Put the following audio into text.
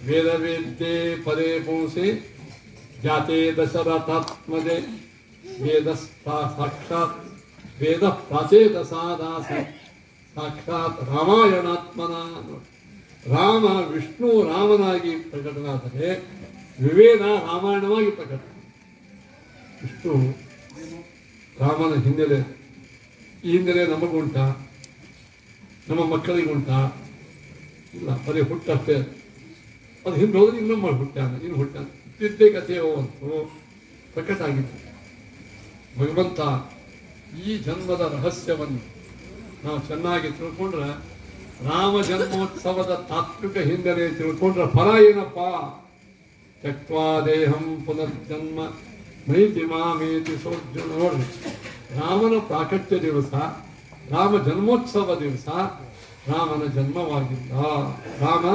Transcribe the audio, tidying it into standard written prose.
ವೇದವೇದ್ಯೆ ಪರೇ ಪುಂಸಿ ಜಾತೆ ದಶರಥಾತ್ಮಜೆ ವೇದ ಸಾಕ್ಷಾತ್ ವೇದ ಪ್ರಾಚೇತಸಾದಾಸಿ ಸಾಕ್ಷಾತ್ ರಾಮಾಯಣಾತ್ಮನ. ರಾಮ ವಿಷ್ಣು ರಾಮನಾಗಿ ಪ್ರಕಟನಾದರೆ ವಿವೇದ ರಾಮಾಯಣವಾಗಿ ಪ್ರಕಟ. ಇಷ್ಟು ರಾಮನ ಹಿನ್ನೆಲೆ. ಈ ಹಿನ್ನೆಲೆ ನಮಗುಂಟ, ನಮ್ಮ ಮಕ್ಕಳಿಗುಂಟ? ಇಲ್ಲ, ಬರೀ ಹುಟ್ಟಷ್ಟೇ. ಅದು ಹಿಂದೆ ಹೋದ್ರೆ ಇನ್ನೊಮ್ಮೆ ಹುಟ್ಟಾನ, ಇನ್ನು ಹುಟ್ಟಾನ. ಇದ್ದೇ ಕಥೆಯೋ ಅಂತೂ ಪ್ರಕಟ ಆಗಿತ್ತು. ಭಗವಂತ ಈ ಜನ್ಮದ ರಹಸ್ಯವನ್ನು ನಾವು ಚೆನ್ನಾಗಿ ತಿಳ್ಕೊಂಡ್ರೆ, ರಾಮ ಜನ್ಮೋತ್ಸವದ ತಾತ್ವಿಕ ಹಿನ್ನೆಲೆ ತಿಳ್ಕೊಂಡ್ರೆ ಫಲ ಏನಪ್ಪ? ತ್ಯಕ್ವಾ ದೇಹಂ ಪುನರ್ಜನ್ಮ ನೈತಿ ಮಾಮೇತಿ ಸೋರ್ಜುನ. ನೋಡ್ರಿ, ರಾಮನ ಪ್ರಾಕಟ್ಯ ದಿವಸ, ರಾಮ ಜನ್ಮೋತ್ಸವ ದಿವಸ ರಾಮನ ಜನ್ಮವಾಗಿಲ್ಲ. ರಾಮ